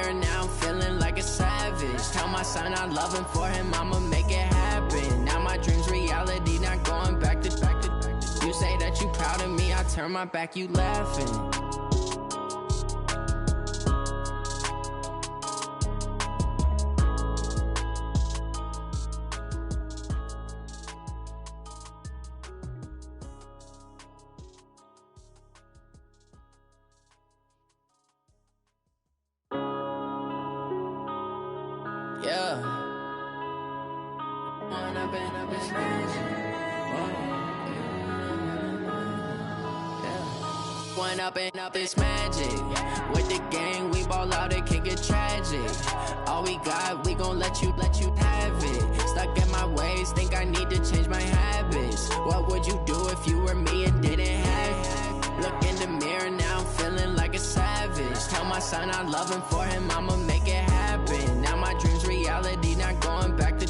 mirror, now I'm feeling like a savage. Tell my son I love him, for him I'ma make it happen. Now my dream's reality, not going back to. You say that you proud of me, I turn my back, you laughing. Yeah. When I've been up this When up this magic. With the gang, we ball out, it can get tragic. All we got, we gon' let you have it. Stuck in my ways, think I need to change my habits. What would you do if you were me and didn't have it? Look in the mirror, now I'm feeling like a savage. Tell my son I love him, for him I'ma make it happen. Now my dream's reality, not going back to.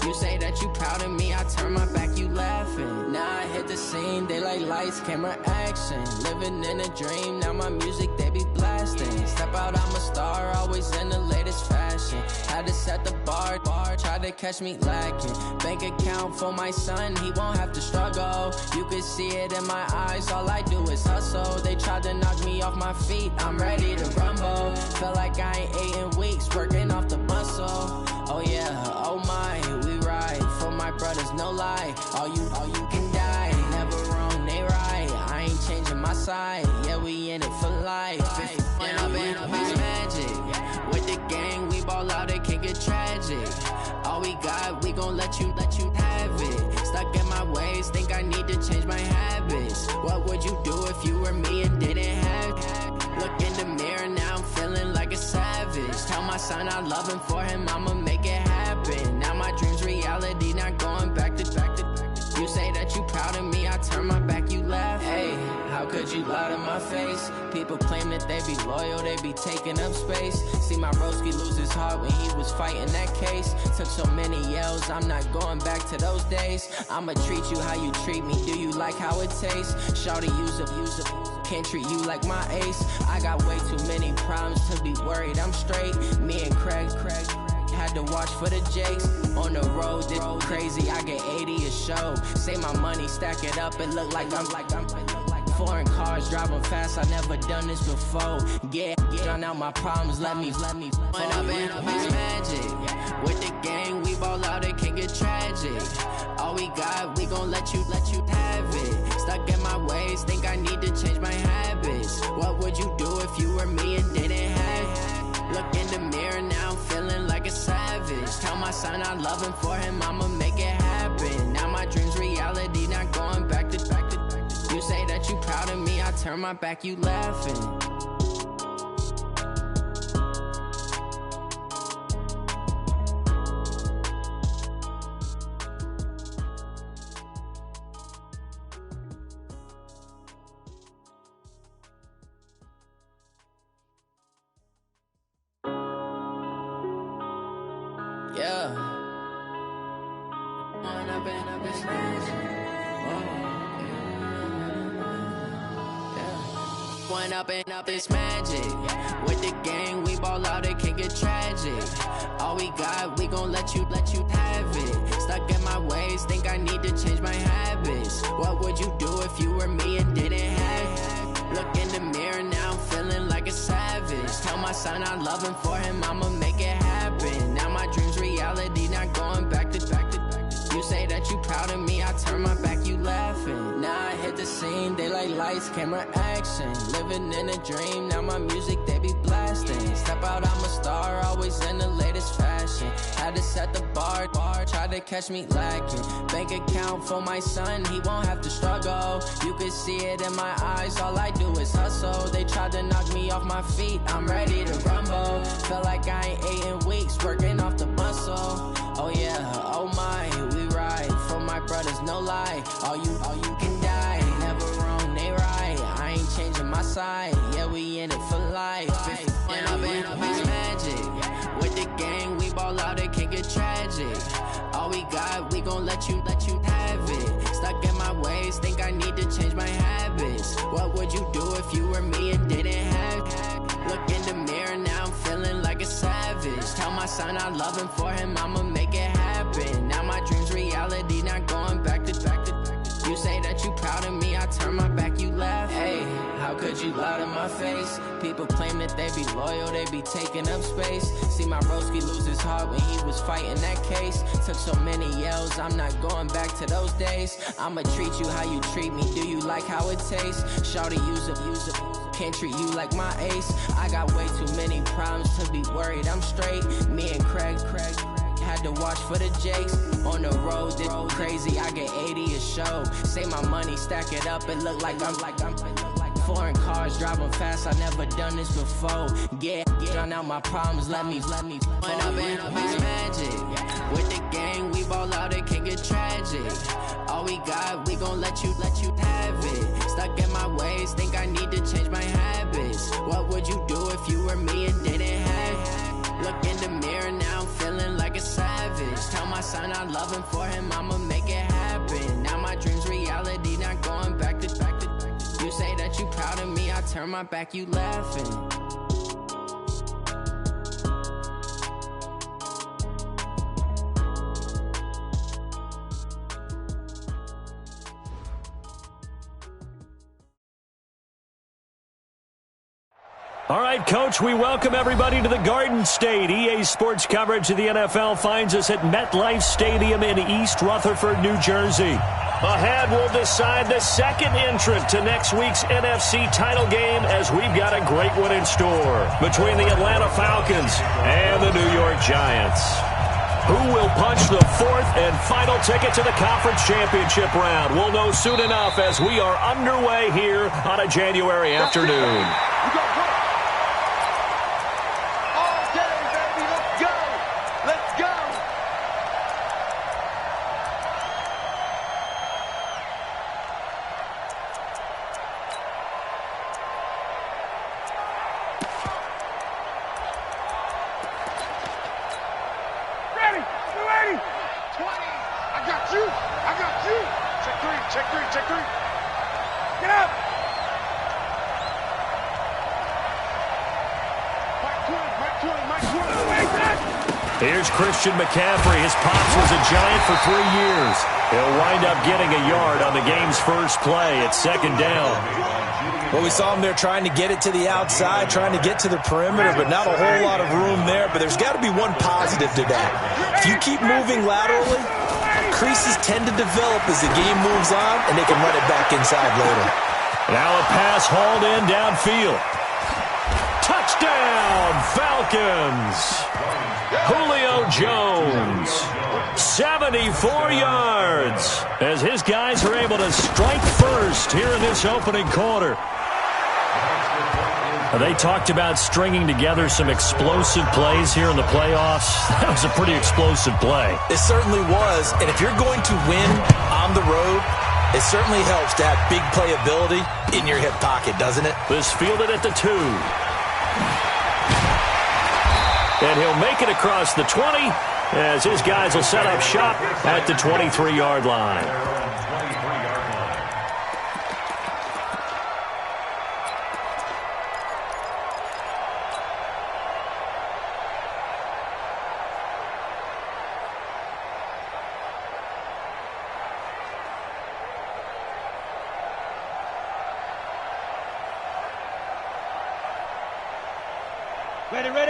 You say that you proud of me, I turn my back, you laughing. Now I hit the scene, they like lights, camera, action. Living in a dream, now my music, they be blasting. Step out, I'm a star, always in the latest fashion. Had to set the bar, try to catch me lacking. Bank account for my son, he won't have to struggle. You can see it in my eyes, all I do is hustle. They tried to knock me off my feet, I'm ready to rumble. Feel like I ain't ate in weeks, working off the muscle. Oh yeah, oh my, we ride for my brothers, no lie. All you can die, never wrong, they right. I ain't changing my side, yeah, we in it for life. When I've been up this magic. With the gang, we ball out, it can get tragic. All we got, we gon' let you have it. Stuck in my ways, think I need to change my habits. What would you do if you were me and didn't have it? Look in the mirror, now I'm feeling like a savage. Tell my son I love him, for him I'ma make it happen. Now my dream's reality, not going back to. You say that you proud of me, I turn my back, you laugh. Hey, how could you lie to my face? People claim that they be loyal, they be taking up space. See my broski lose his heart when he was fighting that case. Took so many yells, I'm not going back to those days. I'ma treat you how you treat me, do you like how it tastes? Shawty, use up, can't treat you like my ace. I got way too many problems to be worried, I'm straight. Me and Craig had to watch for the Jakes. On the road, this crazy, I get 80 a show. Say my money, stack it up, it look like I'm foreign cars, driving fast, I never done this before. Yeah, drown out my problems, let me. When I've been up this magic. With the gang, we ball out, it can get tragic. All we got, we gon' let you have it. Stuck in my ways, think I need to change my habits. What would you do if you were me and didn't have it? Look in the mirror, now I'm feeling like a savage. Tell my son I love him, for him I'ma make it happen. Now my dream's reality, not going back to. You say that you proud of me, I turn my back, you laughing. Yeah. When I've been up this When up this magic. With the gang, we ball out, it can get tragic. All we got, we gon' let you have it. Stuck in my ways, think I need to change my habits. What would you do if you were me and didn't have it? Look in the mirror, now I'm feeling like a savage. Tell my son I love him, for him I'ma make it happen. Now my dream's reality, not going back to. You say that you proud of me, I turn my back, you laughing. Now I hit the scene, they like lights, camera, action. Living in a dream, now my music, they be blasting. Step out, I'm a star, always in the latest fashion. Had to set the bar, try to catch me lacking. Bank account for my son, he won't have to struggle. You can see it in my eyes, all I do is hustle. They tried to knock me off my feet, I'm ready to rumble. Feel like I ain't ate in weeks, working off the muscle. Oh yeah, oh my, we ride for my brothers, no lie. All you can die, never wrong, they right. I ain't changing my side, yeah, we in it for life. When I've been up this magic. With the gang, we ball out, it can get tragic. All we got, we gon' let you have it. Stuck in my ways, think I need to change my habits. What would you do if you were me and didn't have it? Look in the mirror, now I'm feeling son, I love him, for him, I'ma make it happen. Now my dream's reality, not going back to. You say that you proud of me, I turn my back, you laugh. Hey, how could you lie to my face? People claim that they be loyal, they be taking up space. See my broski lose his heart when he was fighting that case. Took so many yells, I'm not going back to those days. I'ma treat you how you treat me, do you like how it tastes? Shawty, use a can't treat you like my ace. I got way too many problems to be worried, I'm straight. Me and Craig had to watch for the Jakes. On the road, this crazy, I get 80 a show. Say my money, stack it up, it look like I'm foreign cars, driving fast, I never done this before. Get on out my problems, let me When up in this magic. With the gang, we ball out, it can get tragic. All we got, we gon' let you have it. Stuck in my ways, think I need to change my habits. What would you do if you were me and didn't have it? Look in the mirror, now I'm feeling like a savage. Tell my son I love him, for him, I'ma make it happen. Now my dream's reality, not going back to. You say that you proud of me, I turn my back, you laughing. All right, Coach, we welcome everybody to the Garden State. EA Sports coverage of the NFL finds us at MetLife Stadium in East Rutherford, New Jersey. Ahead, we'll decide the second entrant to next week's NFC title game, as we've got a great one in store between the Atlanta Falcons and the New York Giants. Who will punch the fourth and final ticket to the conference championship round? We'll know soon enough as we are underway here on a January afternoon. Here's Christian McCaffrey. His pops was a Giant for 3 years. He'll wind up getting a yard on the game's first play at second down. Well, we saw him there trying to get it to the outside, trying to get to the perimeter, but not a whole lot of room there. But there's got to be one positive to that. If you keep moving laterally, creases tend to develop as the game moves on, and they can run it back inside later. Now a pass hauled in downfield. Touchdown, Falcons! Julio Jones, 74 yards, as his guys are able to strike first here in this opening quarter. They talked about stringing together some explosive plays here in the playoffs. That was a pretty explosive play. It certainly was, and if you're going to win on the road, it certainly helps to have big playability in your hip pocket, doesn't it? This fielded at the 2. And he'll make it across the 20 as his guys will set up shop at the 23-yard line.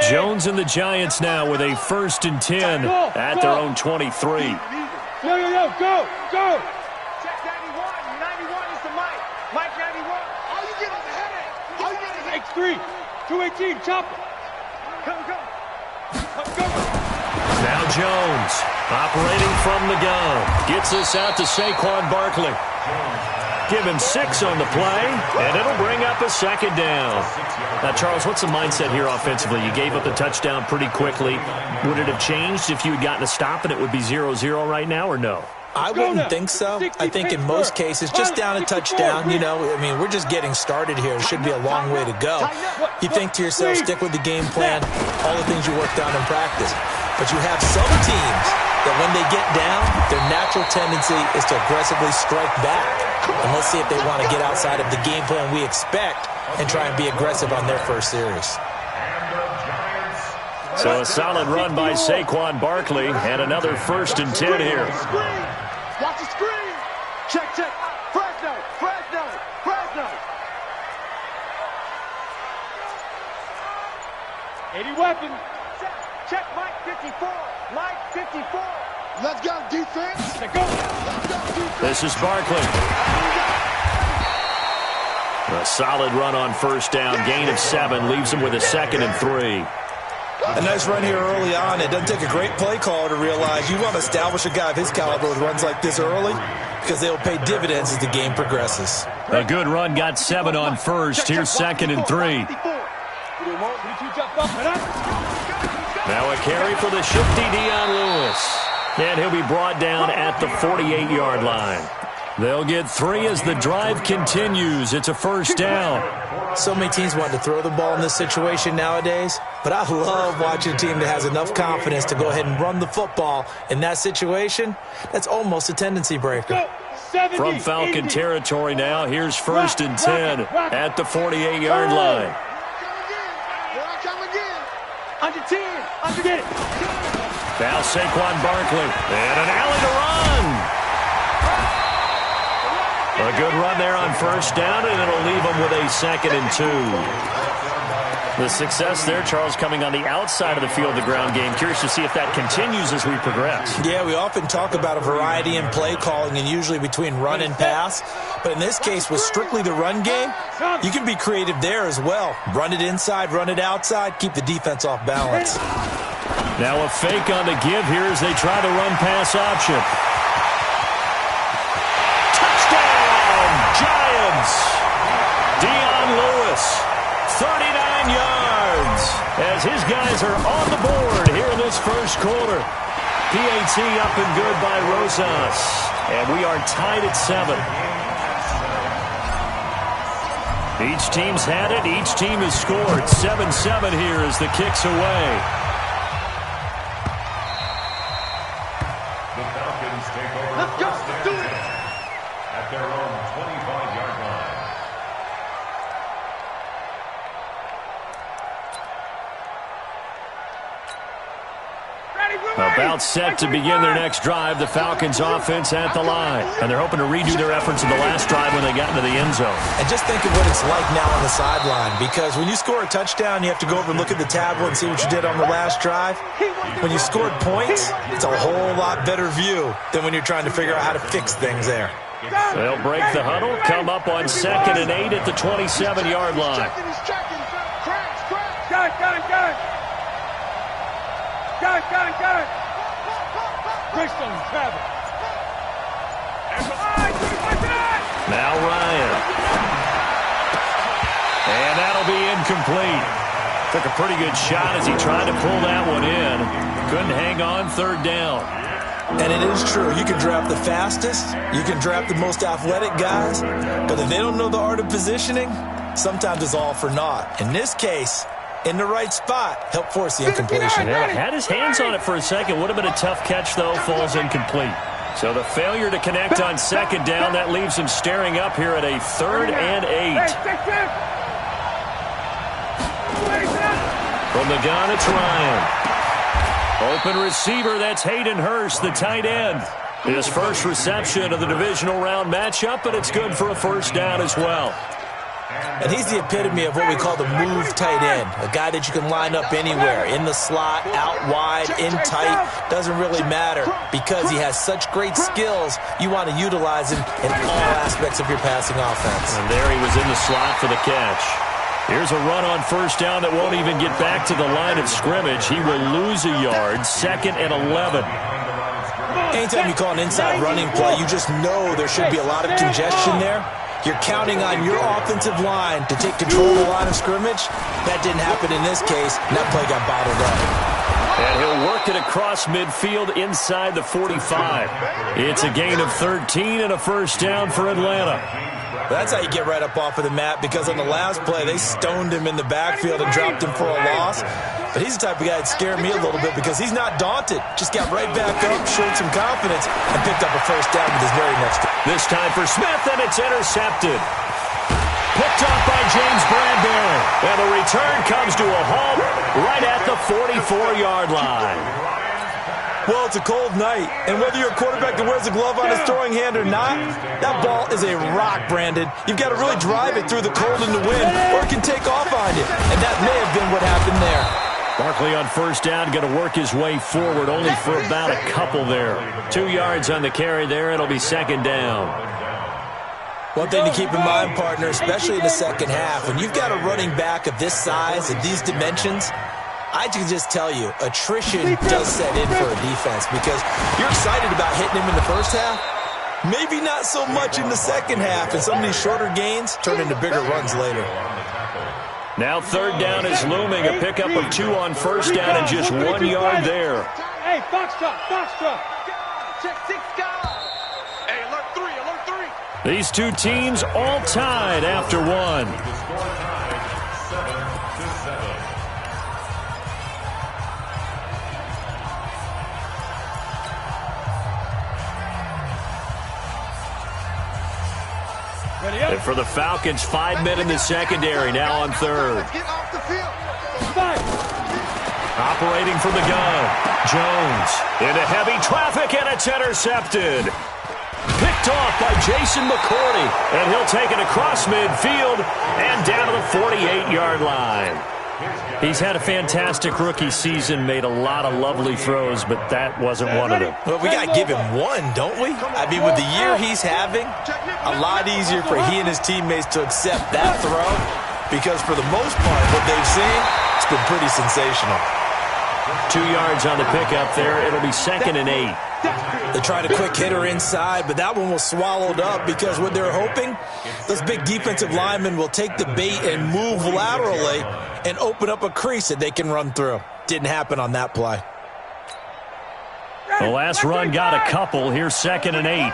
Jones and the Giants now with a 1st and 10 at their own 23. Go! Check 91. 91 is the mic. Mike 91. All you get is a headache. All you get is X3. 218, chopper. Come. Now Jones operating from the gun. Gets this out to Saquon Barkley. Give him 6 on the play, and it'll bring up a second down. Now, Charles, what's the mindset here offensively? You gave up the touchdown pretty quickly. Would it have changed if you had gotten a stop and it would be 0-0 right now, or no? I wouldn't think so. I think in most cases, just down a touchdown, we're just getting started here. It should be a long way to go. You think to yourself, stick with the game plan, all the things you worked on in practice. But you have some teams that when they get down, their natural tendency is to aggressively strike back. And let's see if they want to get outside of the game plan we expect and try and be aggressive on their first series. So a solid run by Saquon Barkley and another 1st and 10 here. Watch the screen. Check. Fresno. 80 weapons. Check Mike 54. Let's go, defense. Let's go. This is Barkley. A solid run on 1st down. Gain of 7 leaves him with a 2nd and 3. A nice run here early on. It doesn't take a great play caller to realize you want to establish a guy of his caliber with runs like this early because they'll pay dividends as the game progresses. A good run, got 7 on 1st. Here's 2nd and 3. Now a carry for the shifty Dion Lewis. And he'll be brought down at the 48-yard line. They'll get 3 as the drive continues. It's a 1st down. So many teams want to throw the ball in this situation nowadays, but I love watching a team that has enough confidence to go ahead and run the football in that situation. That's almost a tendency breaker. From Falcon territory now, here's 1st and 10 at the 48-yard line. Under 10. Get it. Now Saquon Barkley. And an alley to run. A good run there on 1st down, and it'll leave them with a 2nd and 2. The success there, Charles, coming on the outside of the field, the ground game. Curious to see if that continues as we progress. Yeah, we often talk about a variety in play calling and usually between run and pass. But in this case, with strictly the run game, you can be creative there as well. Run it inside, run it outside, keep the defense off balance. Now a fake on the give here as they try the run-pass option. Giants. Dion Lewis, 39 yards, as his guys are on the board here in this 1st quarter. PAT up and good by Rosas, and we are tied at 7. Each team's had it. Each team has scored. 7-7 here as the kick's away. The Falcons take over. Let's go. Do it. At their own 25-yard line. About set to begin their next drive, the Falcons offense at the line. And they're hoping to redo their efforts in the last drive when they got into the end zone. And just think of what it's like now on the sideline, because when you score a touchdown, you have to go over and look at the tablet and see what you did on the last drive. When you scored points, it's a whole lot better view than when you're trying to figure out how to fix things there. They'll break the huddle, come up on 2nd and 8 at the 27-yard line. Got it. Christian Travis. Now Ryan. And that'll be incomplete. Took a pretty good shot as he tried to pull that one in. Couldn't hang on 3rd down. And it is true. You can draft the fastest. You can draft the most athletic guys. But if they don't know the art of positioning, sometimes it's all for naught. In this case, in the right spot, help force the incompletion. Yeah, had his hands on it for a second. Would have been a tough catch, though. Falls incomplete. So the failure to connect on 2nd down, that leaves him staring up here at a 3rd and 8. From the gun, it's Ryan. Open receiver, that's Hayden Hurst, the tight end. His first reception of the divisional round matchup, but it's good for a 1st down as well. And he's the epitome of what we call the move tight end, a guy that you can line up anywhere, in the slot, out wide, in tight, doesn't really matter because he has such great skills. You want to utilize him in all aspects of your passing offense. And there he was in the slot for the catch. Here's a run on 1st down that won't even get back to the line of scrimmage. He will lose a yard, 2nd and 11. Anytime you call an inside running play, you just know there should be a lot of congestion there. You're counting on your offensive line to take control of the line of scrimmage. That didn't happen in this case, and that play got bottled up. And he'll work it across midfield inside the 45. It's a gain of 13 and a 1st down for Atlanta. That's how you get right up off of the mat, because on the last play, they stoned him in the backfield and dropped him for a loss. But he's the type of guy that scared me a little bit because he's not daunted. Just got right back up, showed some confidence, and picked up a 1st down with his very next one. This time for Smith, and it's intercepted. Picked up by James Bradbury. And the return comes to a halt right at the the 44-yard line. Well, it's a cold night, and whether you're a quarterback that wears a glove on his throwing hand or not, that ball is a rock, Brandon. You've got to really drive it through the cold and the wind, or it can take off on you, and that may have been what happened there. Barkley on first down, going to work his way forward, only for about a couple there. 2 yards on the carry there. It'll be second down. One thing to keep in mind, partner, especially in the second half, when you've got a running back of this size, of these dimensions, I can just tell you, attrition does set in for a defense because you're excited about hitting him in the first half. Maybe not so much in the second half, and some of these shorter gains turn into bigger runs later. Now third down is looming. A pickup of 2 on first down and just 1 yard there. Hey, Foxtrot, Foxtrot. Check 6 guys. Hey, alert 3. These two teams all tied after one. And for the Falcons, 5 men in the secondary, now on third. Operating from the gun, Jones into heavy traffic, and it's intercepted. Picked off by Jason McCourty, and he'll take it across midfield and down to the 48-yard line. He's had a fantastic rookie season, made a lot of lovely throws, but that wasn't one of them. Well, we got to give him one, don't we? I mean, with the year he's having, a lot easier for he and his teammates to accept that throw because for the most part, what they've seen, it's been pretty sensational. 2 yards on the pickup there. It'll be second and 8. They tried a quick hitter inside, but that one was swallowed up because what they're hoping, those big defensive linemen will take the bait and move laterally and open up a crease that they can run through. Didn't happen on that play. The last run got a couple. Here's second and 8.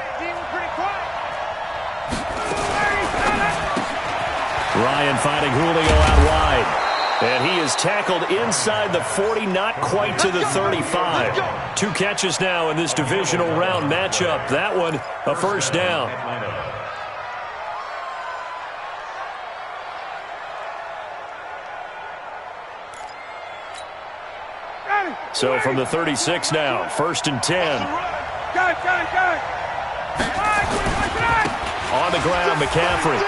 Ryan finding Julio out wide. And he is tackled inside the 40, not quite to the 35. 2 catches now in this divisional round matchup. That one, a first down. So from the 36 now, first and 10. On the ground, McCaffrey.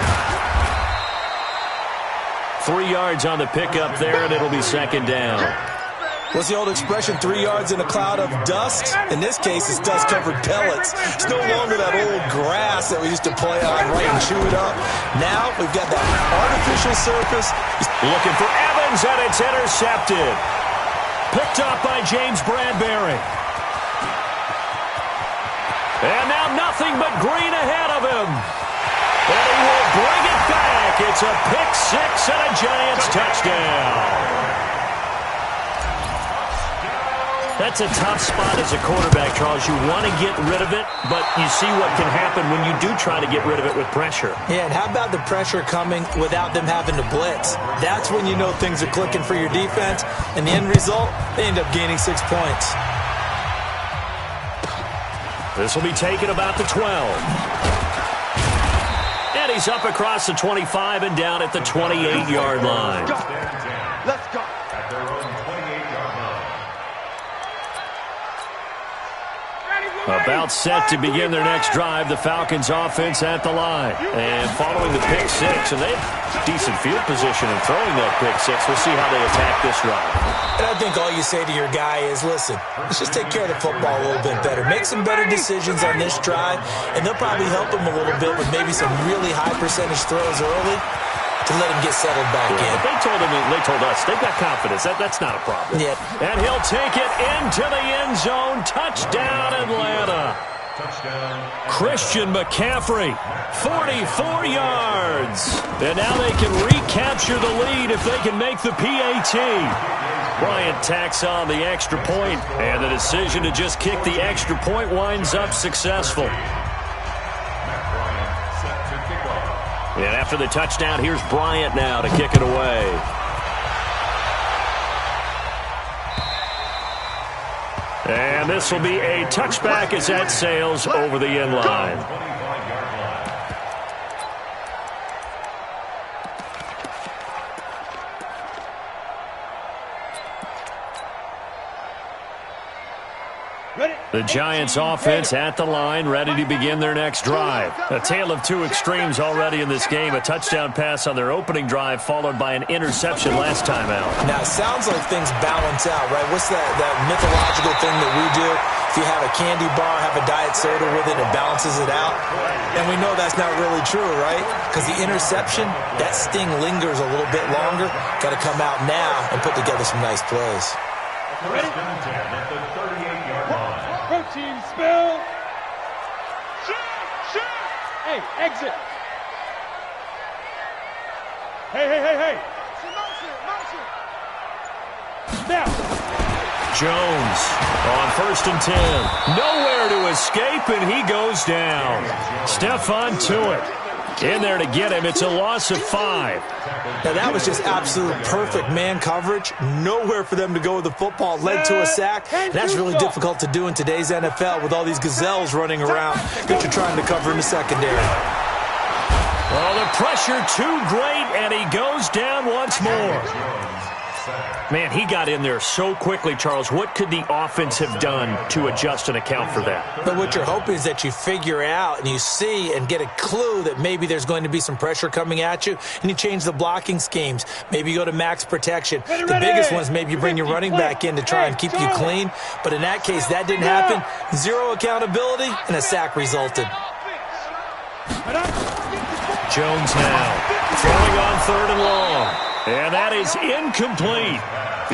3 yards on the pickup there, and it'll be second down. What's the old expression, 3 yards in a cloud of dust? In this case, it's dust-covered pellets. It's no longer that old grass that we used to play on, right, and chew it up. Now we've got that artificial surface. Looking for Evans, and it's intercepted. Picked up by James Bradbury. And now nothing but green ahead of him. And he will bring it back. It's a pick-6 and a Giants touchdown. That's a tough spot as a quarterback, Charles. You want to get rid of it, but you see what can happen when you do try to get rid of it with pressure. Yeah, and how about the pressure coming without them having to blitz? That's when you know things are clicking for your defense, and the end result, they end up gaining 6 points. This will be taken about the 12. And he's up across the 25 and down at the 28-yard line. Let's go. At their own 28-yard line. About set to begin their next drive, the Falcons offense at the line. And following the pick-6, and they have decent field position in throwing that pick-6. We'll see how they attack this drive. And I think all you say to your guy is, listen, let's just take care of the football a little bit better. Make some better decisions on this drive, and they'll probably help him a little bit with maybe some really high-percentage throws early to let him get settled back in. They told us they've got confidence. That's not a problem. Yeah. And he'll take it into the end zone. Touchdown, Atlanta. Touchdown. Christian McCaffrey, 44 yards. And now they can recapture the lead if they can make the PAT. Bryant tacks on the extra point, and the decision to just kick the extra point winds up successful. And after the touchdown, here's Bryant now to kick it away. And this will be a touchback as that sails over the end line. The Giants offense at the line, ready to begin their next drive. A tale of two extremes already in this game. A touchdown pass on their opening drive, followed by an interception last time out. Now, it sounds like things balance out, right? What's that mythological thing that we do? If you have a candy bar, have a diet soda with it, it balances it out. And we know that's not really true, right? Because the interception, that sting lingers a little bit longer. Got to come out now and put together some nice plays. First and 10 at the 38-yard line. Protein spill. Hey, exit. Hey. Now. Jones on first and 10. Nowhere to escape, and he goes down. Stephon Tuitt in there to get him. It's a loss of 5. Now, that was just absolute perfect man coverage. Nowhere for them to go with the football. Led to a sack. And that's really difficult to do in today's NFL with all these gazelles running around that you're trying to cover in the secondary. Well, the pressure too great, and he goes down once more. Man, he got in there so quickly, Charles. What could the offense have done to adjust and account for that? But what you're hoping is that you figure out and you see and get a clue that maybe there's going to be some pressure coming at you, and you change the blocking schemes. Maybe you go to max protection. The biggest one is maybe you bring your running back in to try and keep you clean. But in that case, that didn't happen. Zero accountability, and a sack resulted. Jones now throwing on third and long. And that is incomplete.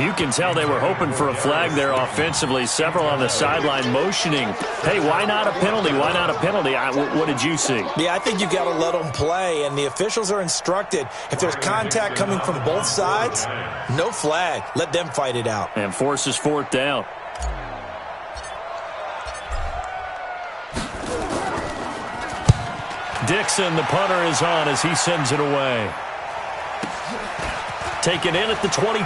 You can tell they were hoping for a flag there offensively. Several on the sideline motioning. Hey, why not a penalty? Why not a penalty? What did you see? Yeah, I think you've got to let them play, and the officials are instructed. If there's contact coming from both sides, no flag. Let them fight it out. And forces fourth down. Dixon, the punter, is on as he sends it away. Taken in at the 22.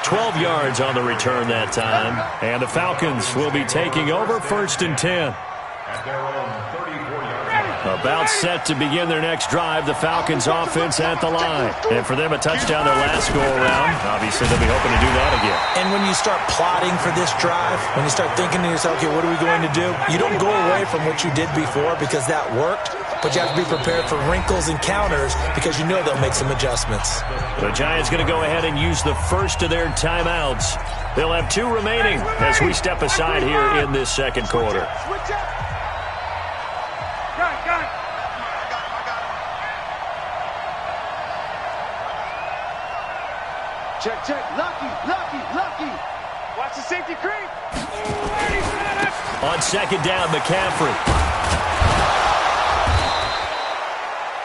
12 yards on the return that time. And the Falcons will be taking over first and 10. At their own 34-yard line. About set to begin their next drive. The Falcons offense at the line. And for them, a touchdown their last go-around. Obviously, they'll be hoping to do that again. And when you start plotting for this drive, when you start thinking to yourself, okay, what are we going to do? You don't go away from what you did before because that worked. But you have to be prepared for wrinkles and counters because you know they'll make some adjustments. The Giants going to go ahead and use the first of their timeouts. They'll have 2 remaining as we step aside here in this second quarter. Check. Lucky. Watch the safety creep. On second down, McCaffrey.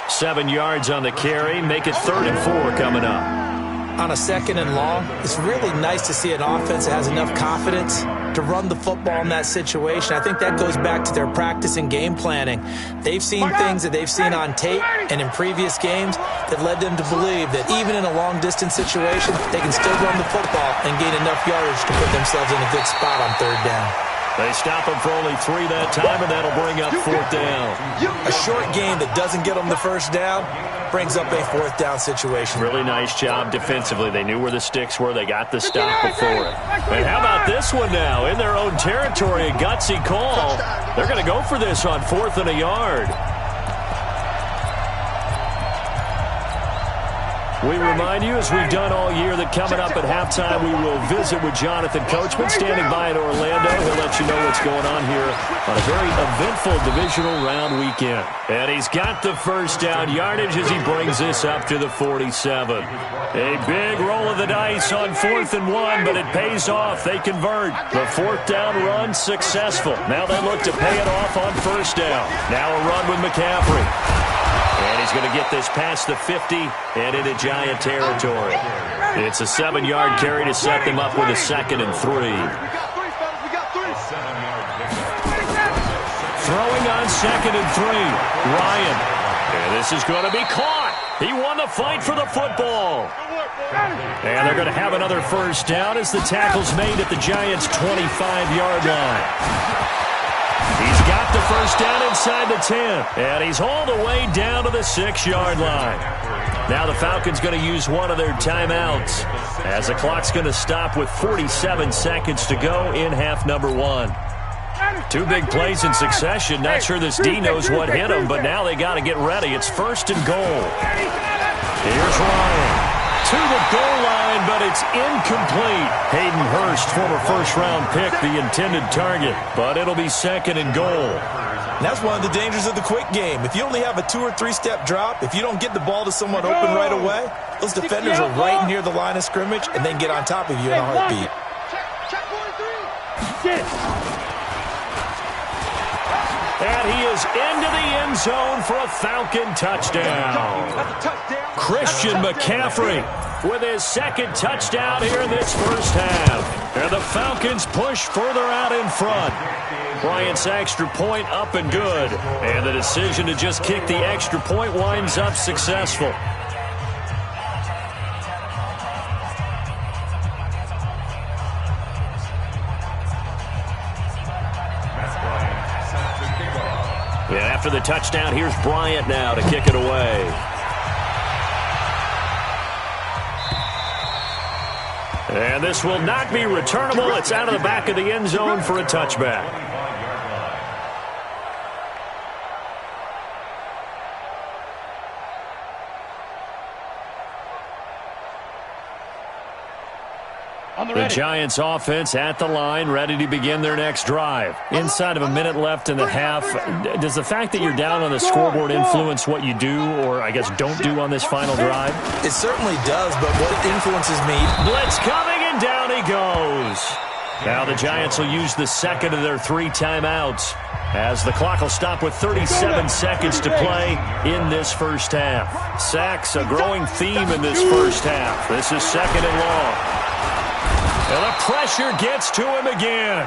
7 yards on the carry. Make it 3rd and 4 coming up. On a second and long, it's really nice to see an offense that has enough confidence to run the football in that situation. I think that goes back to their practice and game planning. They've seen things that they've seen on tape and in previous games that led them to believe that even in a long-distance situation, they can still run the football and gain enough yardage to put themselves in a good spot on third down. They stop him for only 3 that time, and that'll bring up 4th down. A short game that doesn't get them the first down brings up a 4th down situation. Really nice job defensively. They knew where the sticks were. They got the stop before it. And how about this one now? In their own territory, a gutsy call. They're going to go for this on 4th and a yard. We remind you, as we've done all year, that coming up at halftime, we will visit with Jonathan Coachman, standing by in Orlando. He'll let you know what's going on here on a very eventful divisional round weekend. And he's got the first down yardage as he brings this up to the 47. A big roll of the dice on 4th and 1, but it pays off. They convert. The 4th down run successful. Now they look to pay it off on 1st down. Now a run with McCaffrey. And he's going to get this past the 50 and into Giant territory. It's a 7-yard carry to set them up with a 2nd and 3. Throwing on 2nd and 3. Ryan. And this is going to be caught. He won the fight for the football. And they're going to have another first down as the tackle's made at the Giants' 25-yard line. He's got the first down inside the 10. And he's all the way down to the 6-yard line. Now the Falcons going to use one of their timeouts as the clock's going to stop with 47 seconds to go in half number 1. 2 big plays in succession. Not sure this D knows what hit him, but now they got to get ready. It's 1st and goal. Here's Ryan. To the goal line, but it's incomplete. Hayden Hurst, former first-round pick, the intended target. But it'll be 2nd and goal. And that's one of the dangers of the quick game. If you only have a 2- or 3-step drop, if you don't get the ball to someone open right away, those defenders are right near the line of scrimmage and then get on top of you in a heartbeat. And he is into the end zone for a Falcon touchdown. Christian McCaffrey with his 2nd touchdown here in this first half. And the Falcons push further out in front. Bryant's extra point up and good. And the decision to just kick the extra point winds up successful. And after the touchdown, here's Bryant now to kick it away. And this will not be returnable. It's out of the back of the end zone for a touchback. The Giants offense at the line, ready to begin their next drive. Inside of a minute left in the half, does the fact that you're down on the scoreboard influence what you do, or I guess don't do on this final drive? It certainly does, but what influences me... Blitz coming, and down he goes. Now the Giants will use the 2nd of their 3 timeouts, as the clock will stop with 37 seconds to play in this first half. Sacks, a growing theme in this first half. This is 2nd and long. And the pressure gets to him again.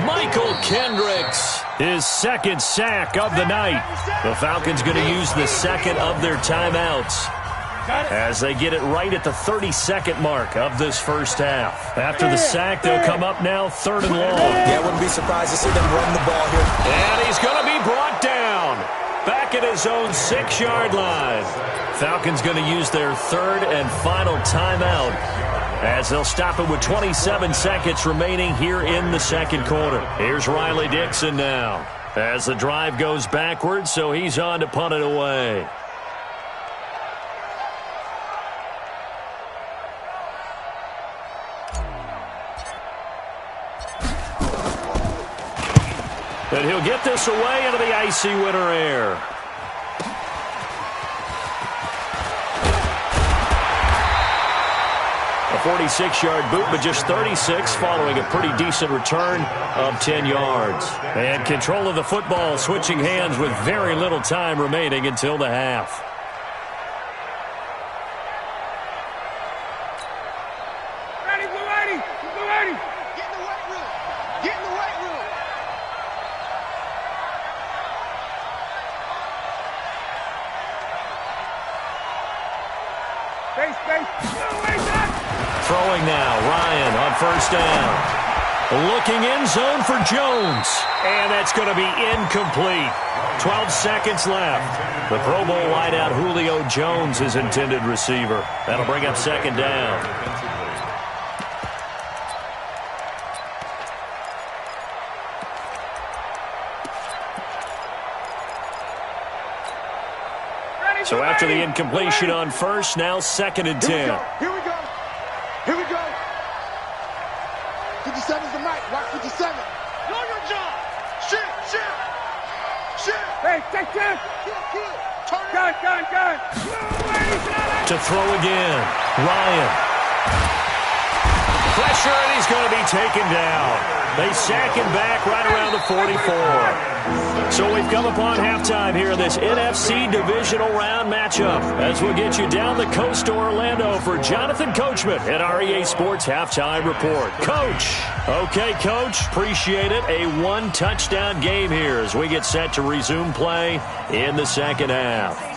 Michael Kendricks, his 2nd sack of the night. The Falcons going to use the 2nd of their timeouts as they get it right at the 32nd mark of this first half. After the sack, they'll come up now 3rd and long. Yeah, I wouldn't be surprised to see them run the ball here. And he's going to be brought down back at his own 6-yard line. Falcons going to use their 3rd and final timeout, as they'll stop it with 27 seconds remaining here in the 2nd quarter. Here's Riley Dixon now, as the drive goes backwards, so he's on to punt it away. And he'll get this away into the icy winter air. A 46-yard boot, but just 36 following a pretty decent return of 10 yards. And control of the football switching hands with very little time remaining until the half. Ready, we're ready, we're ready. Get in the weight room. Get in the weight room. Space. Throwing now, Ryan on 1st down. Looking end zone for Jones. And that's going to be incomplete. 12 seconds left. The Pro Bowl wideout Julio Jones, his intended receiver. That'll bring up 2nd down. So after the incompletion on 1st, now 2nd and 10. Here we go. Here we go. 57's the mic. Watch 57. Know your job. Shit. Hey, take 10. Gun. To throw again. Ryan. Pressure, and he's going to be taken down. They sack him back right around the 44. So we've come upon halftime here in this NFC Divisional Round matchup, as we'll get you down the coast to Orlando for Jonathan Coachman at our EA Sports Halftime Report. Coach. Okay, Coach. Appreciate it. A 1-touchdown game here as we get set to resume play in the 2nd half.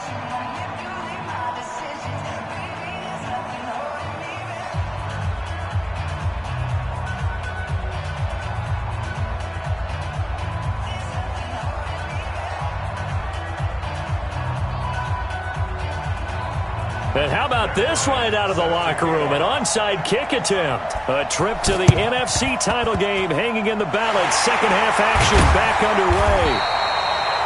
And how about this right out of the locker room? An onside kick attempt. A trip to the NFC title game hanging in the balance. Second half action back underway.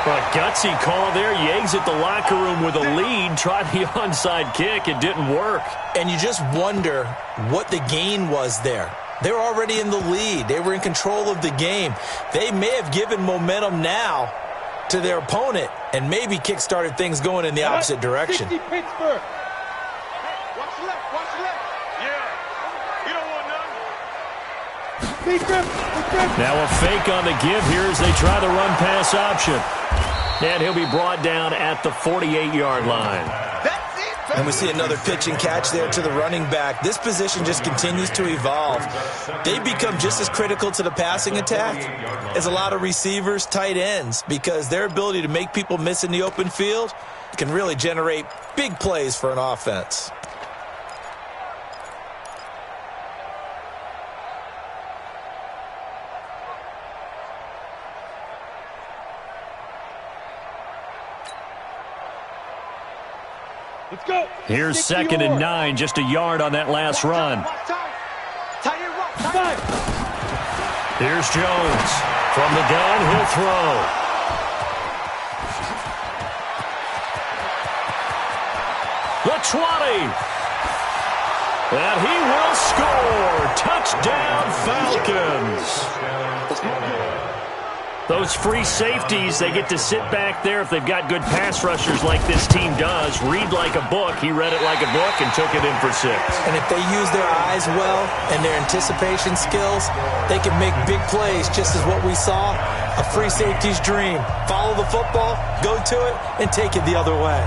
A gutsy call there. You exit the locker room with a lead. Tried the onside kick. It didn't work. And you just wonder what the gain was there. They were already in the lead. They were in control of the game. They may have given momentum now to their opponent and maybe kick-started things going in the opposite direction. 60 Pittsburgh. Hey, watch left, watch left. Yeah, you don't want none. Big grip. Now a fake on the give here as they try the run-pass option. And he'll be brought down at the 48-yard line. And we see another pitch and catch there to the running back. This position just continues to evolve. They become just as critical to the passing attack as a lot of receivers, tight ends, because their ability to make people miss in the open field can really generate big plays for an offense. Let's go. Here's 2nd and 9, just a yard on that last run. Here's Jones. From the gun, he'll throw. The 20. And he will score. Touchdown, Falcons. Those free safeties, they get to sit back there if they've got good pass rushers like this team does. Read like a book. He read it like a book and took it in for 6. And if they use their eyes well and their anticipation skills, they can make big plays, just as what we saw, a free safety's dream. Follow the football, go to it, and take it the other way.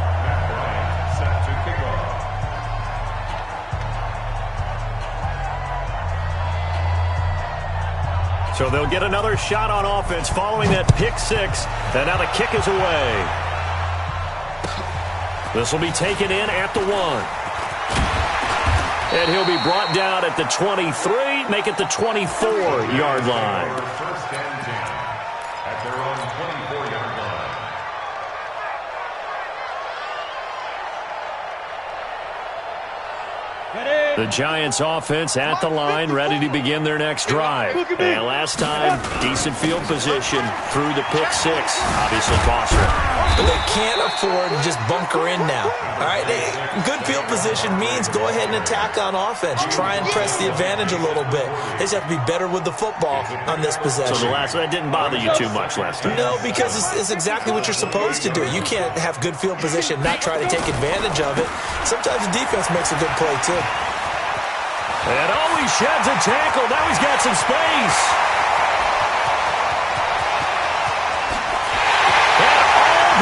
So they'll get another shot on offense following that pick 6. And now the kick is away. This will be taken in at the 1. And he'll be brought down at the 23, make it the 24-yard line. First and 10 at their own 24-yard line. The Giants offense at the line, ready to begin their next drive. And last time, decent field position through the pick 6. Obviously costly. But they can't afford to just bunker in now. All right, good field position means go ahead and attack on offense. Try and press the advantage a little bit. They just have to be better with the football on this possession. So that didn't bother you too much last time? No, because it's exactly what you're supposed to do. You can't have good field position, not try to take advantage of it. Sometimes the defense makes a good play, too. And he sheds a tackle. Now he's got some space. And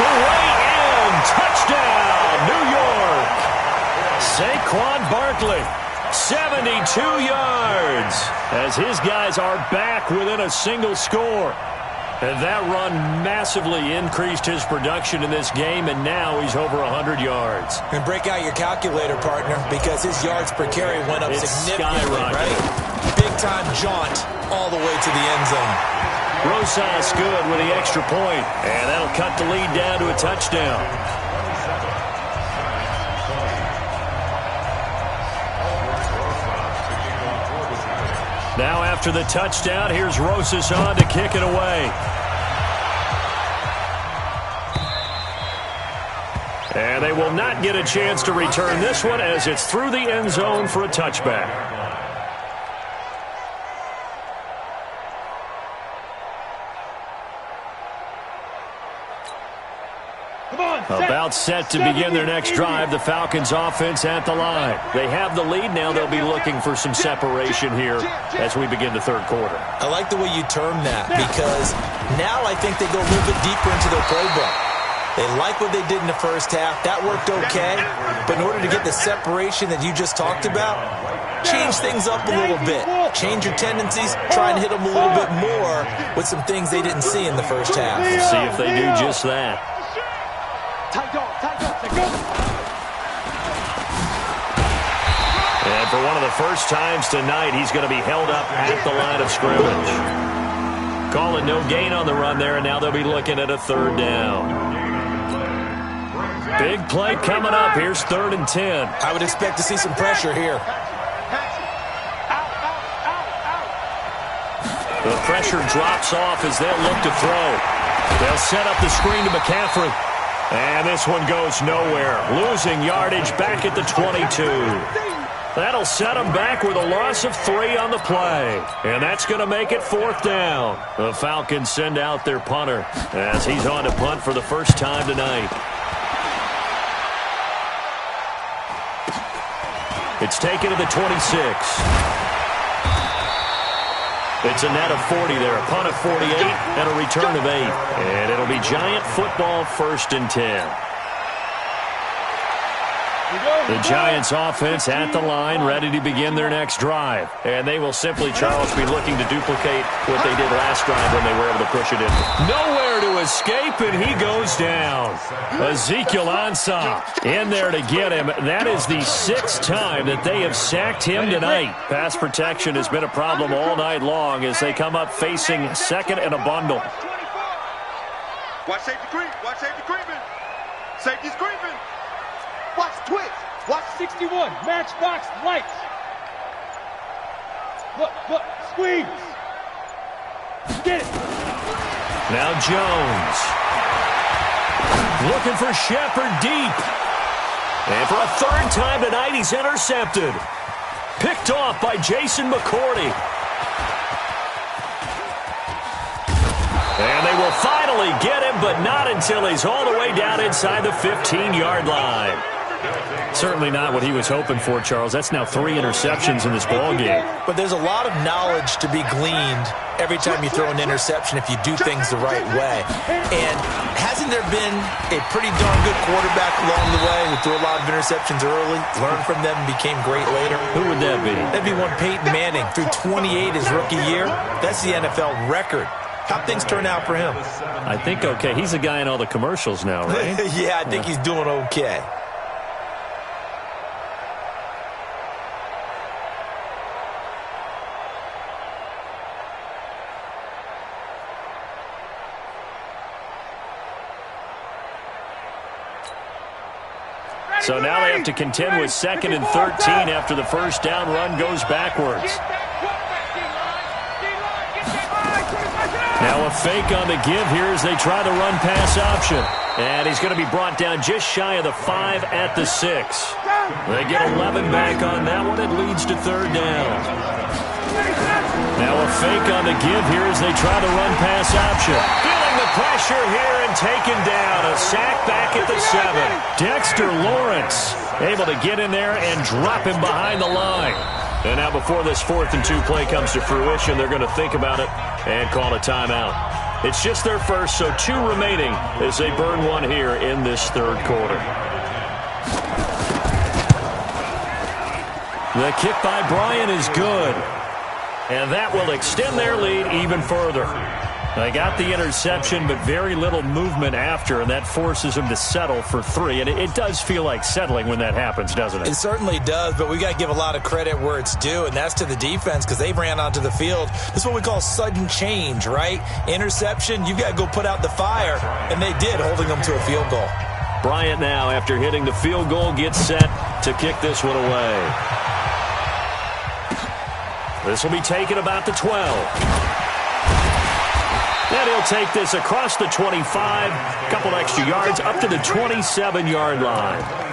all the way in. Touchdown, New York. Saquon Barkley, 72 yards, as his guys are back within a single score. And that run massively increased his production in this game, and now he's over 100 yards. And break out your calculator, partner, because his yards per carry went up significantly, right? Big-time jaunt all the way to the end zone. Rosas good with the extra point, and that'll cut the lead down to a touchdown. Now after the touchdown, here's Rosas on to kick it away. And they will not get a chance to return this one as it's through the end zone for a touchback. About set to begin their next drive, the Falcons offense at the line. They have the lead now. They'll be looking for some separation here as we begin the third quarter. I like the way you term that, because now I think they go a little bit deeper into their playbook. They like what they did in the first half. That worked okay. But in order to get the separation that you just talked about, change things up a little bit. Change your tendencies. Try and hit them a little bit more with some things they didn't see in the first half. We'll see if they do just that. And for one of the first times tonight, he's going to be held up at the line of scrimmage. Calling no gain on the run there, and now they'll be looking at a third down. Big play coming up. Here's 3rd and 10. I would expect to see some pressure here. The pressure drops off as they'll look to throw. They'll set up the screen to McCaffrey. And this one goes nowhere. Losing yardage back at the 22. That'll set them back with a loss of 3 on the play. And that's going to make it 4th down. The Falcons send out their punter as he's on to punt for the first time tonight. It's taken to the 26. It's a net of 40 there, a punt of 48, and a return of 8. And it'll be Giant football 1st and 10. The Giants offense at the line, ready to begin their next drive. And they will simply, Charles, be looking to duplicate what they did last drive when they were able to push it in. Nowhere to escape, and he goes down. Ezekiel Ansah in there to get him. That is the 6th time that they have sacked him tonight. Pass protection has been a problem all night long as they come up facing 2nd and a bundle. Watch safety creep. Watch safety creeping. Safety's creeping. Watch twitch. Watch 61. Matchbox lights. Look. Squeeze. Get it. Now Jones. Looking for Shepard deep. And for a 3rd time tonight, he's intercepted. Picked off by Jason McCourty. And they will finally get him, but not until he's all the way down inside the 15-yard line. Certainly not what he was hoping for, Charles. That's now 3 interceptions in this ballgame. But there's a lot of knowledge to be gleaned every time you throw an interception if you do things the right way. And hasn't there been a pretty darn good quarterback along the way who threw a lot of interceptions early, learned from them, and became great later? Who would that be? That'd be one Peyton Manning. Threw 28 his rookie year. That's the NFL record. How'd things turn out for him? I think okay. He's the guy in all the commercials now, right? Yeah, I think he's doing okay. So now they have to contend with 2nd and 13 after the first down run goes backwards. Now a fake on the give here as they try the run-pass option. And he's going to be brought down just shy of the 5 at the 6. They get 11 back on that one. It leads to 3rd down. Now a fake on the give here as they try the run-pass option. Feeling the pressure here and taken down. A sack back at the 7. Dexter Lawrence able to get in there and drop him behind the line. And now before this 4th and 2 play comes to fruition, they're going to think about it and call a timeout. It's just their first, so 2 remaining as they burn one here in this 3rd quarter. The kick by Bryant is good. And that will extend their lead even further. They got the interception, but very little movement after, and that forces them to settle for 3. And it does feel like settling when that happens, doesn't it? It certainly does, but we got to give a lot of credit where it's due, and that's to the defense because they ran onto the field. This is what we call sudden change, right? Interception, you got to go put out the fire, and they did, holding them to a field goal. Bryant now, after hitting the field goal, gets set to kick this one away. This will be taken about the 12. And he'll take this across the 25, a couple extra yards, up to the 27-yard line.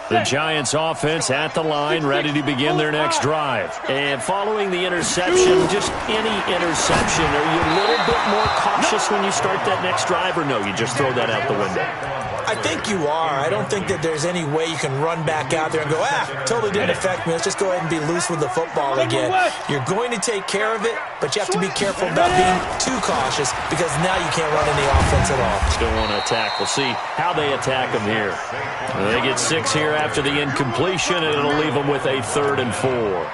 The Giants offense at the line, ready to begin their next drive. And following the interception, just any interception, are you a little bit more cautious when you start that next drive, or no, you just throw that out the window? I think you are. I don't think that there's any way you can run back out there and go, totally didn't affect me. Let's just go ahead and be loose with the football again. You're going to take care of it, but you have to be careful about being too cautious because now you can't run any offense at all. Still want to attack. We'll see how they attack them here. They get 6 here after the incompletion, and it'll leave them with a 3rd and 4.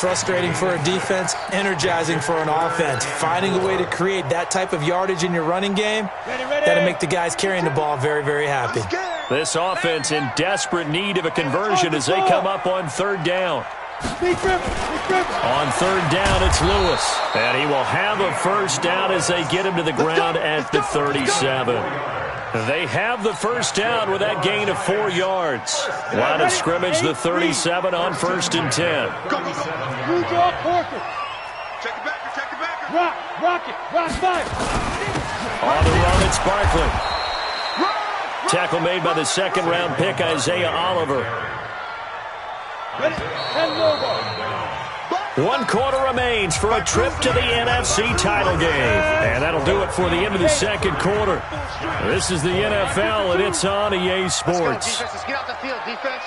Frustrating for a defense, energizing for an offense. Finding a way to create that type of yardage in your running game, got to make the guys carrying the ball very, very happy. This offense in desperate need of a conversion as they come up on third down. On third down, it's Lewis. And he will have a first down as they get him to the ground at the 37. They have the first down with that gain of 4 yards. Line of scrimmage, the 37 on 1st and 10. You draw Corker. Check the backer, check the backer. Rock it, rock 5. On the run, it's Barkley. Tackle made by the second-round pick, Isaiah Oliver. And Lobo. 1 quarter remains for a trip to the NFC title game. And that'll do it for the end of the second quarter. This is the NFL, and it's on EA Sports. Let's get out the field, defense.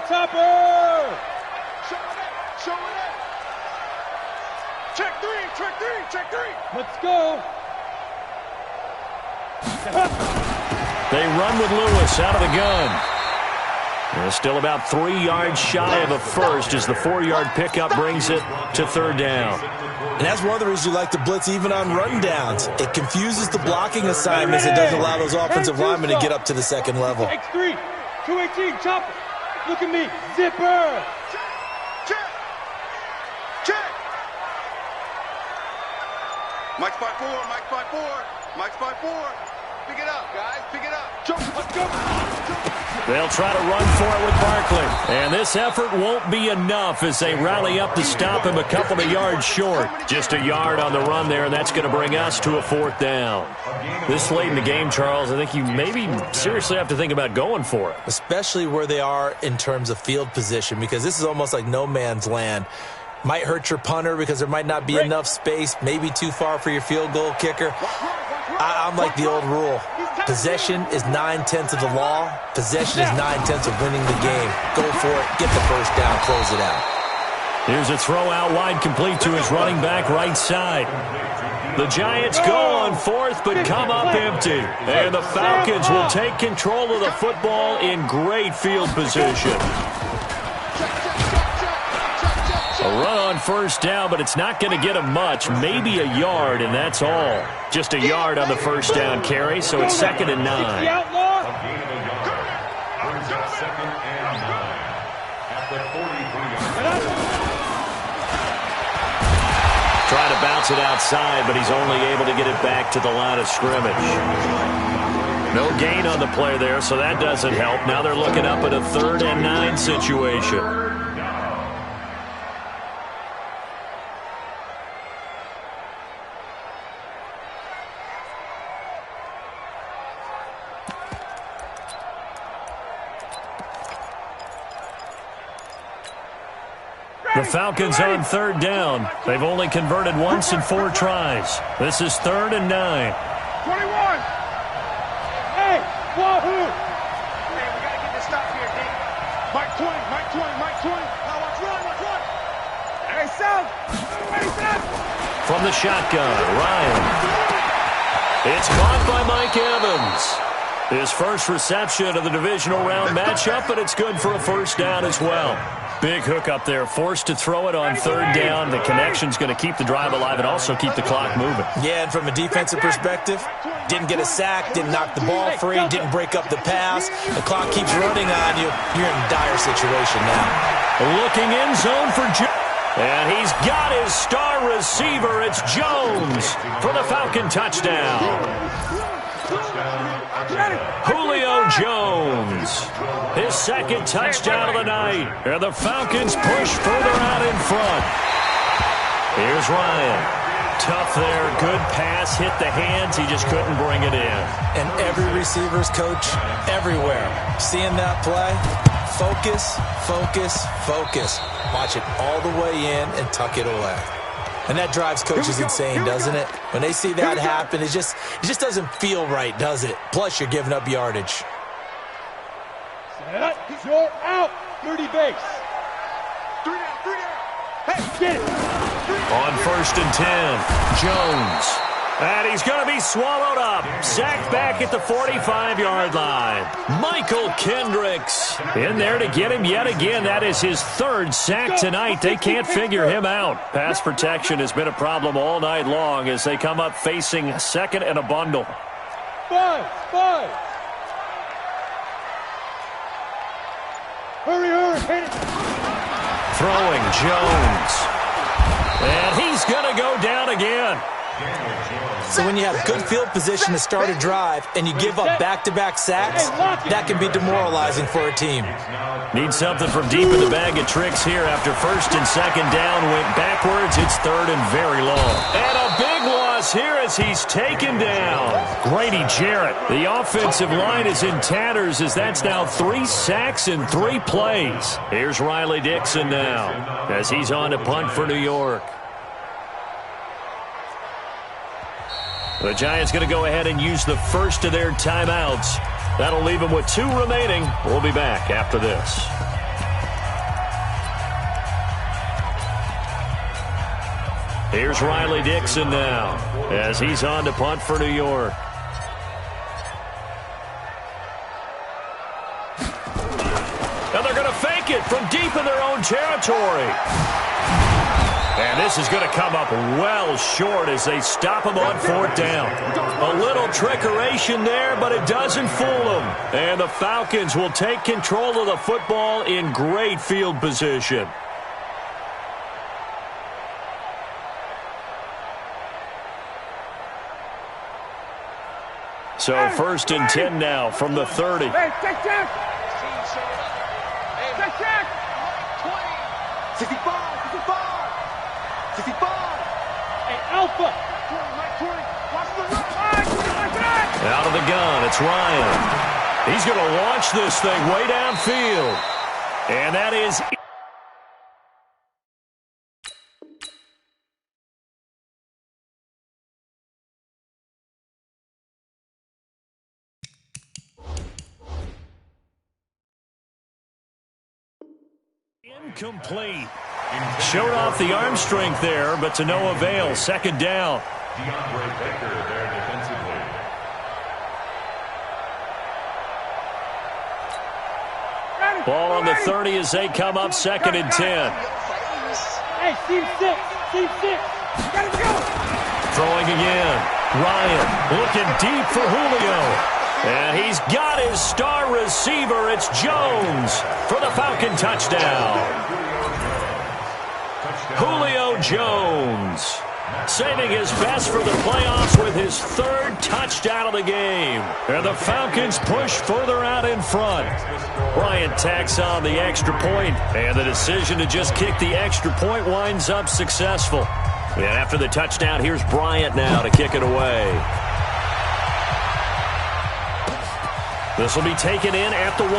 Topper! Show it up. Check three. Let's go. They run with Lewis out of the gun. They're still about 3 yards shy of a first as the 4-yard pickup brings it to third down. And that's one of the reasons you like to blitz even on run downs. It confuses the blocking assignments. It doesn't allow those offensive linemen to get up to the second level. X3, 218, chopper. Look at me, zipper. Check. Mike's 5'4", Mike's 5'4". Pick it up, guys, pick it up. Let's go. They'll try to run for it with Barkley. And this effort won't be enough as they rally up to stop him a couple of yards short. Just a yard on the run there, and that's going to bring us to a 4th down. This late in the game, Charles, I think you maybe seriously have to think about going for it. Especially where they are in terms of field position, because this is almost like no man's land. Might hurt your punter because there might not be enough space, maybe too far for your field goal kicker. I'm like the old rule. Possession is 9/10 of the law. Possession is 9/10 of winning the game. Go for it. Get the first down. Close it out. Here's a throw out wide complete to his running back right side. The Giants go on 4th but come up empty. And the Falcons will take control of the football in great field position. A run on first down, but it's not going to get him much. Maybe a yard, and that's all. Just a yard on the first down carry, so it's 2nd and 9. Trying to bounce it outside, but he's only able to get it back to the line of scrimmage. No gain on the play there, so that doesn't help. Now they're looking up at a 3rd and 9 situation. The Falcons on 3rd down. They've only converted once in 4 tries. This is 3rd and 9. 21. Hey, wahoo! Hey, we got to get this stop here, Dick. Mike 20. Now watch run. Hey, Sam. From the shotgun, Ryan. It's caught by Mike Evans. His first reception of the divisional round matchup, but it's good for a first down as well. Big hook up there, forced to throw it on 3rd down. The connection's going to keep the drive alive and also keep the clock moving. Yeah, and from a defensive perspective, didn't get a sack, didn't knock the ball free, didn't break up the pass. The clock keeps running on you. You're in a dire situation now. Looking in zone for Jones. And he's got his star receiver. It's Jones for the Falcon touchdown. Julio Jones, his 2nd touchdown of the night. And the Falcons push further out in front. Here's Ryan. Tough there, good pass, hit the hands, he just couldn't bring it in. And every receiver's coach everywhere. Seeing that play, focus. Watch it all the way in and tuck it away. And that drives coaches insane, doesn't it? When they see that happen, it just doesn't feel right, does it? Plus, you're giving up yardage. Set, you're out. 30 base. 3 down. Hey, get it. On 1st and 10, Jones. And he's going to be swallowed up. Sacked back at the 45-yard line. Michael Kendricks in there to get him yet again. That is his third sack tonight. They can't figure him out. Pass protection has been a problem all night long as they come up facing second and a bundle. 5. Hurry, hit it. Throwing Jones. And he's going to go down again. So when you have good field position to start a drive and you give up back-to-back sacks, that can be demoralizing for a team. Need something from deep in the bag of tricks here after first and second down went backwards. It's third and very long. And a big loss here as he's taken down. Grady Jarrett. The offensive line is in tatters as that's now 3 sacks in 3 plays. Here's Riley Dixon now as he's on to punt for New York. The Giants going to go ahead and use the first of their timeouts. That'll leave them with 2 remaining. We'll be back after this. Here's Riley Dixon now as he's on to punt for New York. And they're going to fake it from deep in their own territory. And this is going to come up well short as they stop him on 4th down. A little trickeration there, but it doesn't fool them. And the Falcons will take control of the football in great field position. So 1st and 10 now from the 30. Hey, check. Check. 65. Hey, Alpha. Out of the gun, it's Ryan. He's going to launch this thing way downfield. And that is... incomplete. Showed off the arm strength there, but to no avail. 2nd down. DeAndre Baker there defensively. Ball on the 30 as they come up 2nd and 10. Hey, team 6. Gotta go. Throwing again. Ryan looking deep for Julio. And he's got his star receiver. It's Jones for the Falcon touchdown. Julio Jones saving his best for the playoffs with his 3rd touchdown of the game. And the Falcons push further out in front. Bryant tacks on the extra point, and the decision to just kick the extra point winds up successful. And after the touchdown, here's Bryant now to kick it away. This will be taken in at the 1.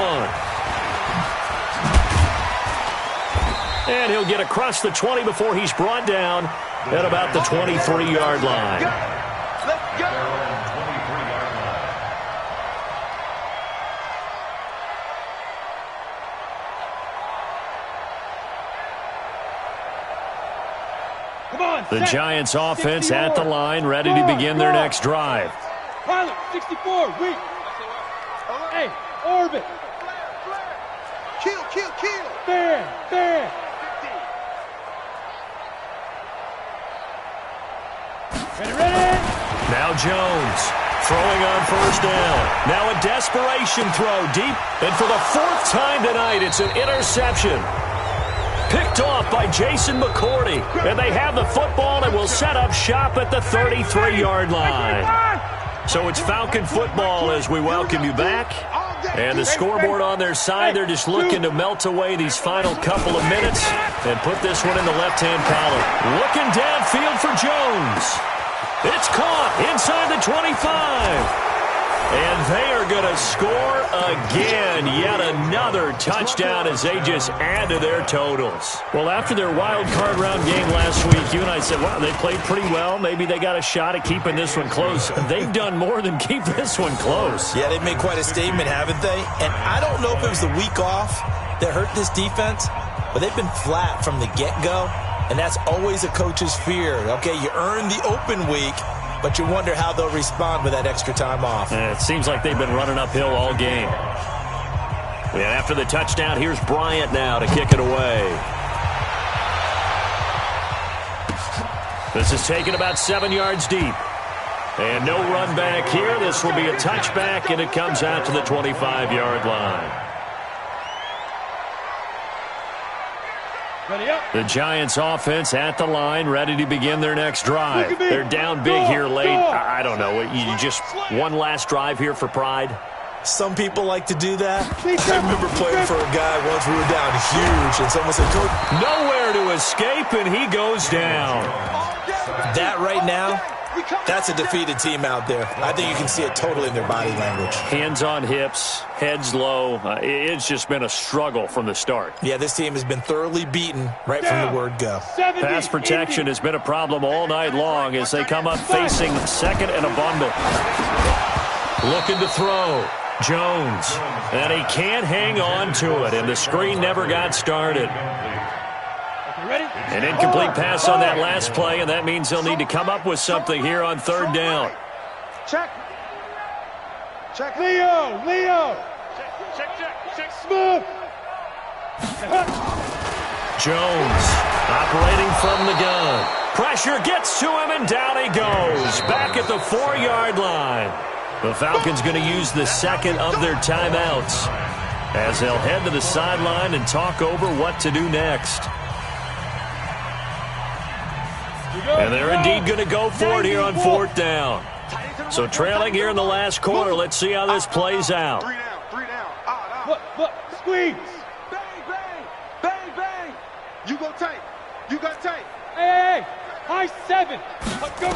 And he'll get across the 20 before he's brought down at about the 23-yard line. Let's go. Come on, the Giants offense at the line, ready to begin their next drive. Pilot, 64, weak. Hey, orbit. Kill. Fair. Ready. Now Jones throwing on 1st down. Now a desperation throw deep. And for the 4th time tonight, it's an interception. Picked off by Jason McCourty. And they have the football and will set up shop at the 33-yard line. So it's Falcon football as we welcome you back. And the scoreboard on their side, they're just looking to melt away these final couple of minutes and put this one in the left-hand column. Looking downfield for Jones. It's caught inside the 25. And they are going to score again. Yet another touchdown as they just add to their totals. Well, after their wild card round game last week, you and I said, wow, they played pretty well. Maybe they got a shot at keeping this one close. They've done more than keep this one close. Yeah, they've made quite a statement, haven't they? And I don't know if it was the week off that hurt this defense, but they've been flat from the get-go. And that's always a coach's fear. Okay, you earn the open week, but you wonder how they'll respond with that extra time off. It seems like they've been running uphill all game. And after the touchdown, here's Bryant now to kick it away. This is taken about 7 yards deep. And no run back here. This will be a touchback, and it comes out to the 25-yard line. The Giants offense at the line, ready to begin their next drive. They're down big here late. I don't know. You just one last drive here for pride? Some people like to do that. I remember playing for a guy once. We were down huge, and someone said, Coach, nowhere to escape, and he goes down. That right now, that's a defeated team out there. I think you can see it totally in their body language. Hands on hips, heads low. It's just been a struggle from the start. Yeah, this team has been thoroughly beaten right from the word go. Pass protection has been a problem all night long as they come up facing second and a bundle. Looking to throw. Jones. And he can't hang on to it, and the screen never got started. An incomplete pass on that last play, and that means they'll need to come up with something here on third down. Check. Leo. Check. Smooth. Jones operating from the gun. Pressure gets to him, and down he goes. Back at the 4-yard line. The Falcons going to use the second of their timeouts as they'll head to the sideline and talk over what to do next. And they're indeed going to go for it here on fourth down. So trailing here in the last quarter, let's see how this plays out. 3 down. Look, squeeze. Bang. You go tight. Hey, high 7. Let's go.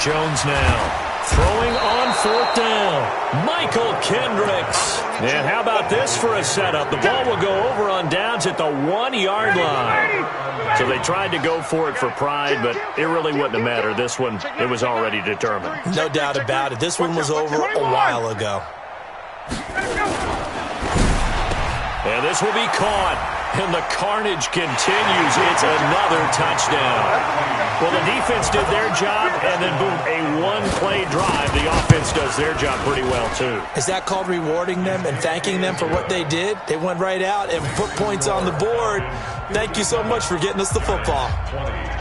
Jones now throwing on fourth down. Michael Kendricks. And how about this for a setup? The ball will go over on downs at the 1-yard line. So they tried to go for it for pride, but it really wouldn't have mattered. This one, it was already determined. No doubt about it. This one was over a while ago. And this will be caught. And the carnage continues. It's another touchdown. Well, the defense did their job, and then, boom, a one-play drive. The offense does their job pretty well, too. Is that called rewarding them and thanking them for what they did? They went right out and put points on the board. Thank you so much for getting us the football.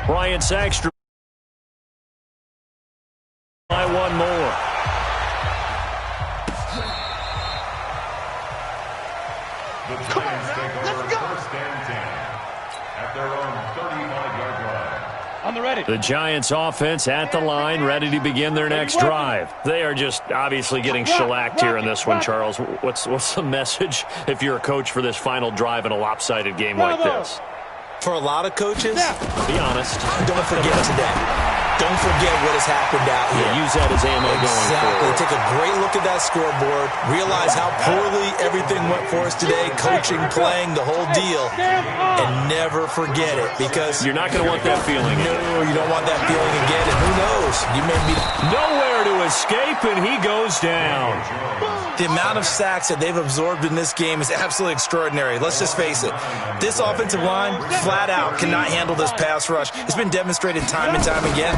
Ryan Sackstrom. One more. The Giants take over first and 10 at their own 35-yard line. On the ready. The Giants offense at the line, ready to begin their next drive. They are just obviously getting shellacked here in this one, Charles. What's the message if you're a coach for this final drive in a lopsided game like this? For a lot of coaches, be honest. Don't forget today. Don't forget what has happened out here. Yeah, use that as ammo going forward. Take a great look at that scoreboard. Realize how poorly everything went for us today. Coaching, playing, the whole deal. And never forget it, because you're not going to want that feeling again. No, you don't want that feeling again. And who knows? You may be nowhere to escape, and he goes down. The amount of sacks that they've absorbed in this game is absolutely extraordinary. Let's just face it. This offensive line, flat out, cannot handle this pass rush. It's been demonstrated time and time again.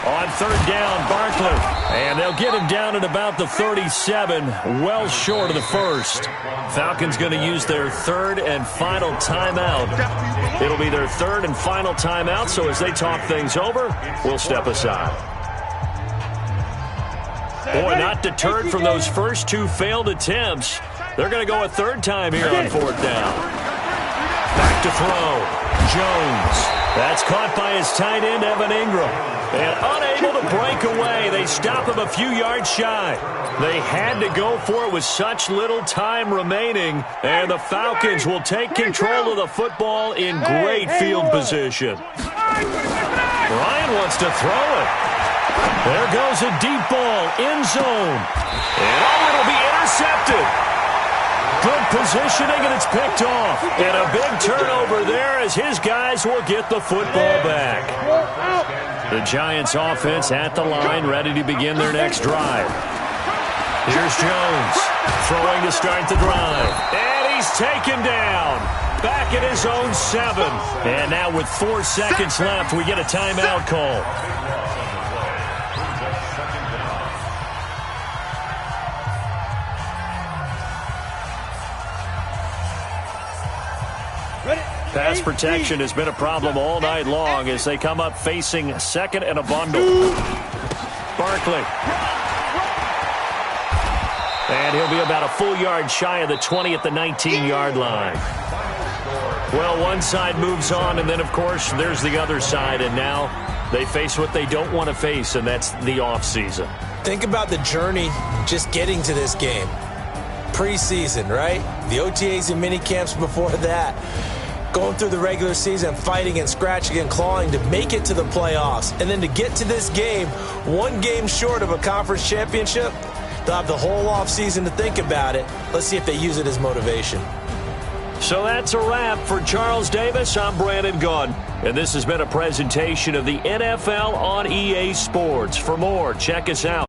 On third down, Barkley. And they'll get him down at about the 37, well short of the first. Falcons going to use their third and final timeout. It'll be their third and final timeout, so as they talk things over, we'll step aside. Boy, not deterred from those first two failed attempts. They're going to go a third time here on fourth down. Back to throw. Jones. That's caught by his tight end, Evan Ingram. And unable to break away. They stop him a few yards shy. They had to go for it with such little time remaining. And the Falcons will take control of the football in great field position. Ryan wants to throw it. There goes a deep ball, end zone. And it'll be intercepted. Good positioning, and it's picked off. And a big turnover there as his guys will get the football back. The Giants offense at the line, ready to begin their next drive. Here's Jones throwing to start the drive. And he's taken down. Back at his own 7. And now with 4 seconds left, we get a timeout call. Pass protection has been a problem all night long as they come up facing second and a bundle. Barkley. And he'll be about a full yard shy of the 20 at the 19-yard line. Well, one side moves on, and then, of course, there's the other side, and now they face what they don't want to face, and that's the offseason. Think about the journey just getting to this game. Preseason, right? The OTAs and mini camps before that. Going through the regular season, fighting and scratching and clawing to make it to the playoffs. And then to get to this game, one game short of a conference championship, they'll have the whole offseason to think about it. Let's see if they use it as motivation. So that's a wrap for Charles Davis. I'm Brandon Gunn, and this has been a presentation of the NFL on EA Sports. For more, check us out.